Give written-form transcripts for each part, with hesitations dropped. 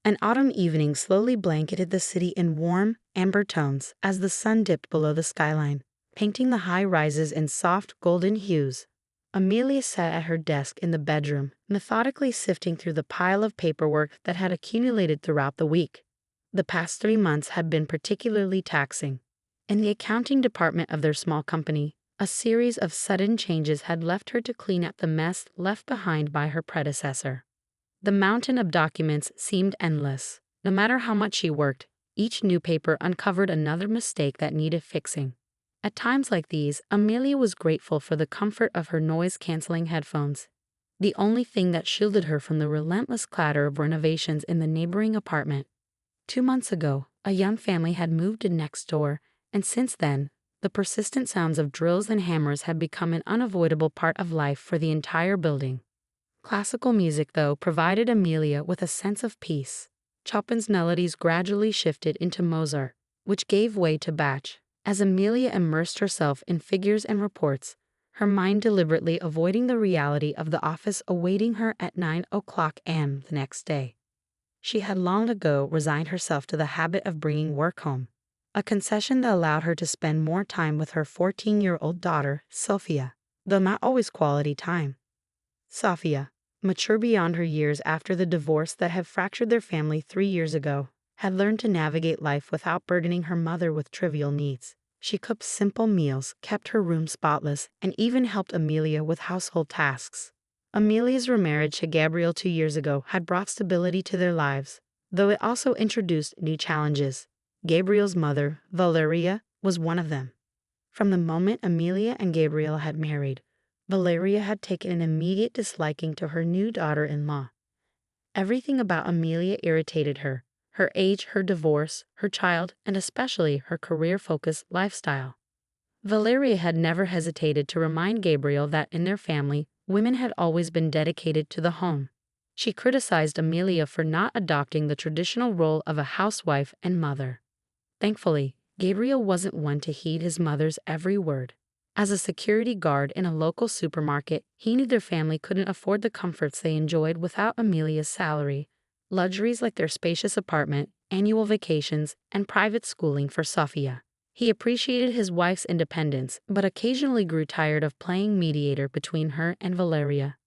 An autumn evening slowly blanketed the city in warm, amber tones as the sun dipped below the skyline, painting the high rises in soft, golden hues. Amelia sat at her desk in the bedroom, methodically sifting through the pile of paperwork that had accumulated throughout the week. The past 3 months had been particularly taxing. In the accounting department of their small company, a series of sudden changes had left her to clean up the mess left behind by her predecessor. The mountain of documents seemed endless. No matter how much she worked, each new paper uncovered another mistake that needed fixing. At times like these, Amelia was grateful for the comfort of her noise-canceling headphones, the only thing that shielded her from the relentless clatter of renovations in the neighboring apartment. 2 months ago, a young family had moved in next door, and since then, the persistent sounds of drills and hammers had become an unavoidable part of life for the entire building. Classical music, though, provided Amelia with a sense of peace. Chopin's melodies gradually shifted into Mozart, which gave way to Bach. As Amelia immersed herself in figures and reports, her mind deliberately avoiding the reality of the office awaiting her at 9 a.m. the next day. She had long ago resigned herself to the habit of bringing work home, a concession that allowed her to spend more time with her 14-year-old daughter, Sophia, though not always quality time. Sophia, mature beyond her years after the divorce that had fractured their family 3 years ago, had learned to navigate life without burdening her mother with trivial needs. She cooked simple meals, kept her room spotless, and even helped Amelia with household tasks. Amelia's remarriage to Gabriel 2 years ago had brought stability to their lives, though it also introduced new challenges. Gabriel's mother, Valeria, was one of them. From the moment Amelia and Gabriel had married, Valeria had taken an immediate disliking to her new daughter-in-law. Everything about Amelia irritated her: her age, her divorce, her child, and especially her career-focused lifestyle. Valeria had never hesitated to remind Gabriel that in their family, women had always been dedicated to the home. She criticized Amelia for not adopting the traditional role of a housewife and mother. Thankfully, Gabriel wasn't one to heed his mother's every word. As a security guard in a local supermarket, he knew their family couldn't afford the comforts they enjoyed without Amelia's salary. Luxuries like their spacious apartment, annual vacations, and private schooling for Sophia. He appreciated his wife's independence, but occasionally grew tired of playing mediator between her and Valeria.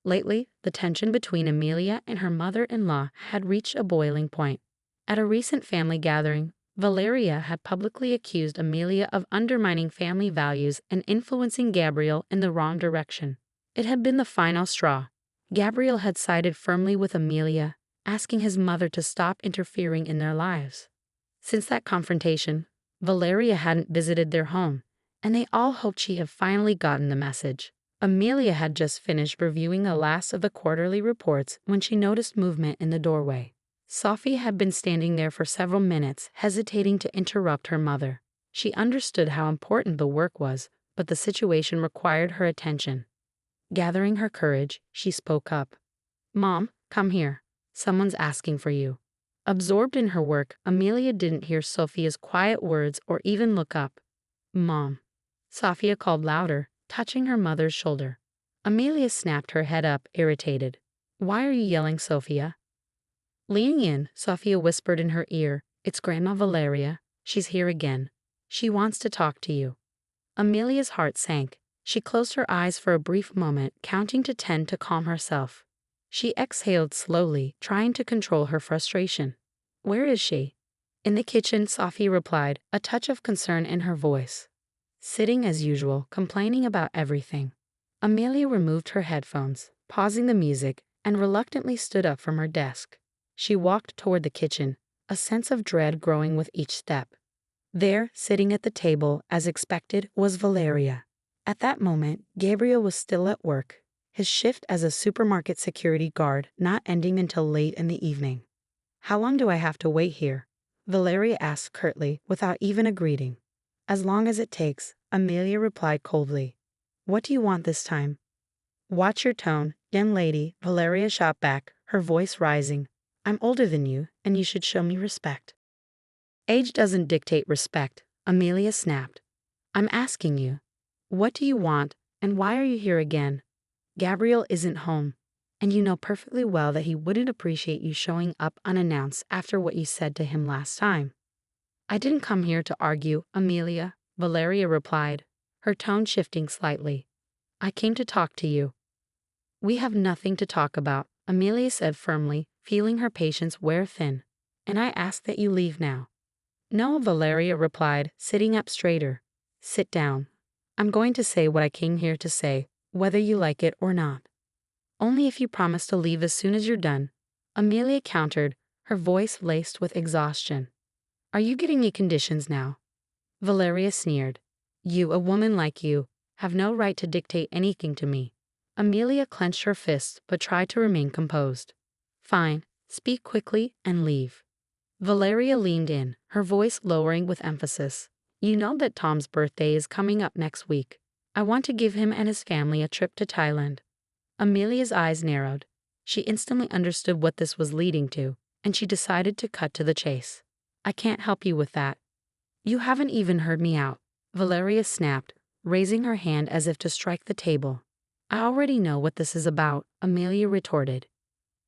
Lately, the tension between Amelia and her mother-in-law had reached a boiling point. At a recent family gathering, Valeria had publicly accused Amelia of undermining family values and influencing Gabriel in the wrong direction. It had been the final straw. Gabriel had sided firmly with Amelia, asking his mother to stop interfering in their lives. Since that confrontation, Valeria hadn't visited their home, and they all hoped she had finally gotten the message. Amelia had just finished reviewing the last of the quarterly reports when she noticed movement in the doorway. Sophie had been standing there for several minutes, hesitating to interrupt her mother. She understood how important the work was, but the situation required her attention. Gathering her courage, she spoke up. "Mom, come here. Someone's asking for you." Absorbed in her work, Amelia didn't hear Sophia's quiet words or even look up. "Mom," Sophia called louder, touching her mother's shoulder. Amelia snapped her head up, irritated. "Why are you yelling, Sophia?" Leaning in, Sophia whispered in her ear, "It's Grandma Valeria. She's here again. She wants to talk to you." Amelia's heart sank. She closed her eyes for a brief moment, counting to 10 to calm herself. She exhaled slowly, trying to control her frustration. "Where is she?" "In the kitchen," Sophie replied, a touch of concern in her voice. "Sitting as usual, complaining about everything." Amelia removed her headphones, pausing the music, and reluctantly stood up from her desk. She walked toward the kitchen, a sense of dread growing with each step. There, sitting at the table, as expected, was Valeria. At that moment, Gabriel was still at work, his shift as a supermarket security guard not ending until late in the evening. "How long do I have to wait here?" Valeria asked curtly, without even a greeting. "As long as it takes," Amelia replied coldly. "What do you want this time?" "Watch your tone, young lady," Valeria shot back, her voice rising. "I'm older than you, and you should show me respect." "Age doesn't dictate respect," Amelia snapped. "I'm asking you, what do you want, and why are you here again?" "Gabriel isn't home." And you know perfectly well that he wouldn't appreciate you showing up unannounced after what you said to him last time. I didn't come here to argue, Amelia, Valeria replied, her tone shifting slightly. I came to talk to you. We have nothing to talk about, Amelia said firmly, feeling her patience wear thin. And I ask that you leave now. No, Valeria replied, sitting up straighter. Sit down. I'm going to say what I came here to say, whether you like it or not. Only if you promise to leave as soon as you're done, Amelia countered, her voice laced with exhaustion. Are you getting me conditions now? Valeria sneered. You, a woman like you, have no right to dictate anything to me. Amelia clenched her fists but tried to remain composed. Fine, speak quickly and leave. Valeria leaned in, her voice lowering with emphasis. You know that Tom's birthday is coming up next week. I want to give him and his family a trip to Thailand. Amelia's eyes narrowed. She instantly understood what this was leading to, and she decided to cut to the chase. I can't help you with that. You haven't even heard me out, Valeria snapped, raising her hand as if to strike the table. I already know what this is about, Amelia retorted.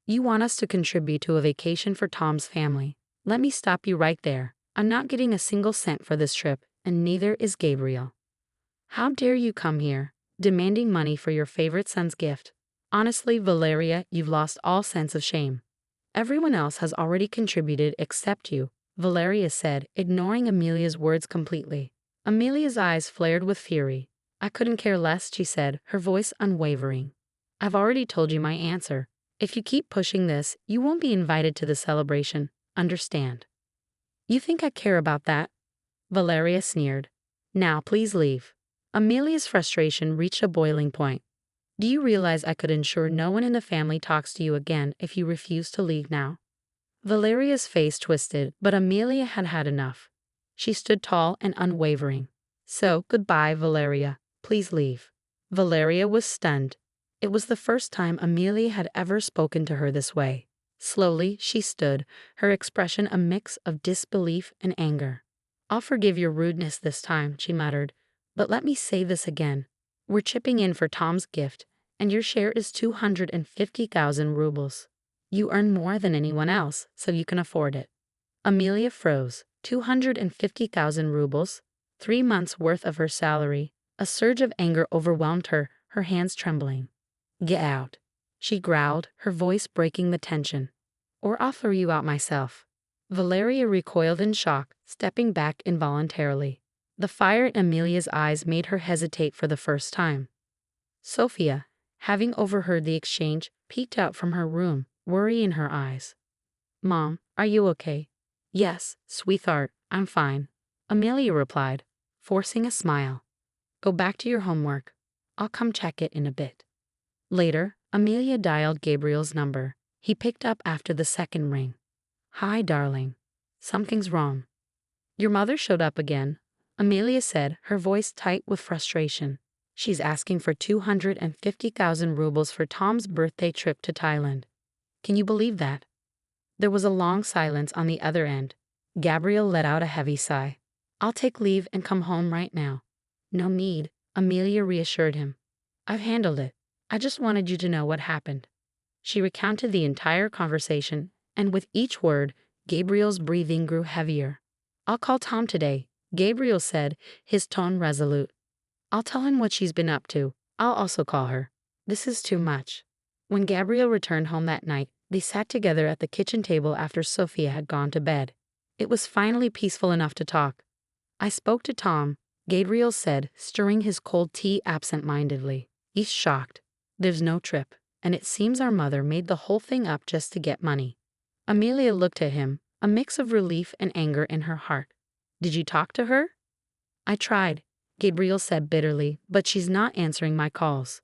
You want us to contribute to a vacation for Tom's family. Let me stop you right there. I'm not getting a single cent for this trip, and neither is Gabriel. How dare you come here, demanding money for your favorite son's gift? Honestly, Valeria, you've lost all sense of shame. Everyone else has already contributed except you, Valeria said, ignoring Amelia's words completely. Amelia's eyes flared with fury. I couldn't care less, she said, her voice unwavering. I've already told you my answer. If you keep pushing this, you won't be invited to the celebration, understand? You think I care about that? Valeria sneered. Now please leave. Amelia's frustration reached a boiling point. Do you realize I could ensure no one in the family talks to you again if you refuse to leave now? Valeria's face twisted, but Amelia had had enough. She stood tall and unwavering. So, goodbye, Valeria. Please leave. Valeria was stunned. It was the first time Amelia had ever spoken to her this way. Slowly, she stood, her expression a mix of disbelief and anger. I'll forgive your rudeness this time, she muttered, but let me say this again. We're chipping in for Tom's gift, and your share is 250,000 rubles. You earn more than anyone else, so you can afford it. Amelia froze. 250,000 rubles? 3 months' worth of her salary. A surge of anger overwhelmed her, her hands trembling. Get out, she growled, her voice breaking the tension. Or I'll throw you out myself. Valeria recoiled in shock, stepping back involuntarily. The fire in Amelia's eyes made her hesitate for the first time. Sophia, having overheard the exchange, peeked out from her room, worry in her eyes. Mom, are you okay? Yes, sweetheart, I'm fine, Amelia replied, forcing a smile. Go back to your homework. I'll come check it in a bit. Later, Amelia dialed Gabriel's number. He picked up after the second ring. Hi, darling. Something's wrong. Your mother showed up again, Amelia said, her voice tight with frustration. She's asking for 250,000 rubles for Tom's birthday trip to Thailand. Can you believe that? There was a long silence on the other end. Gabriel let out a heavy sigh. I'll take leave and come home right now. No need, Amelia reassured him. I've handled it. I just wanted you to know what happened. She recounted the entire conversation, and with each word, Gabriel's breathing grew heavier. I'll call Tom today, Gabriel said, his tone resolute. I'll tell him what she's been up to. I'll also call her. This is too much. When Gabriel returned home that night, they sat together at the kitchen table after Sophia had gone to bed. It was finally peaceful enough to talk. I spoke to Tom, Gabriel said, stirring his cold tea absent-mindedly. He's shocked. There's no trip, and it seems our mother made the whole thing up just to get money. Amelia looked at him, a mix of relief and anger in her heart. Did you talk to her? I tried, Gabriel said bitterly, but she's not answering my calls.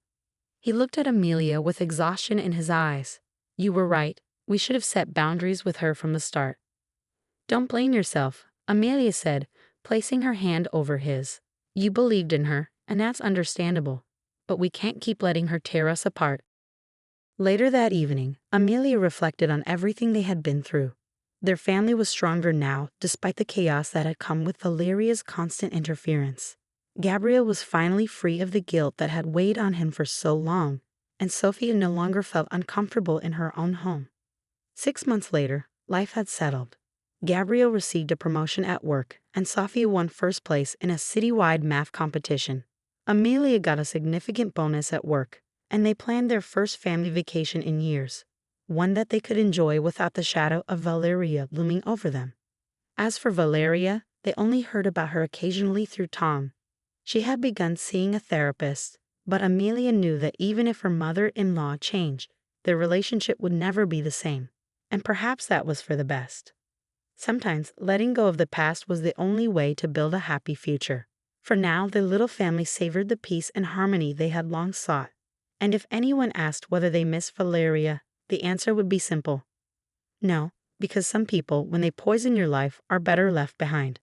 He looked at Amelia with exhaustion in his eyes. You were right. We should have set boundaries with her from the start. Don't blame yourself, Amelia said, placing her hand over his. You believed in her, and that's understandable. But we can't keep letting her tear us apart. Later that evening, Amelia reflected on everything they had been through. Their family was stronger now, despite the chaos that had come with Valeria's constant interference. Gabriel was finally free of the guilt that had weighed on him for so long, and Sophia no longer felt uncomfortable in her own home. 6 months later, life had settled. Gabriel received a promotion at work, and Sophia won first place in a citywide math competition. Amelia got a significant bonus at work, and they planned their first family vacation in years, one that they could enjoy without the shadow of Valeria looming over them. As for Valeria, they only heard about her occasionally through Tom. She had begun seeing a therapist, but Amelia knew that even if her mother-in-law changed, their relationship would never be the same, and perhaps that was for the best. Sometimes letting go of the past was the only way to build a happy future. For now, the little family savored the peace and harmony they had long sought. And if anyone asked whether they missed Valeria, the answer would be simple. No, because some people, when they poison your life, are better left behind.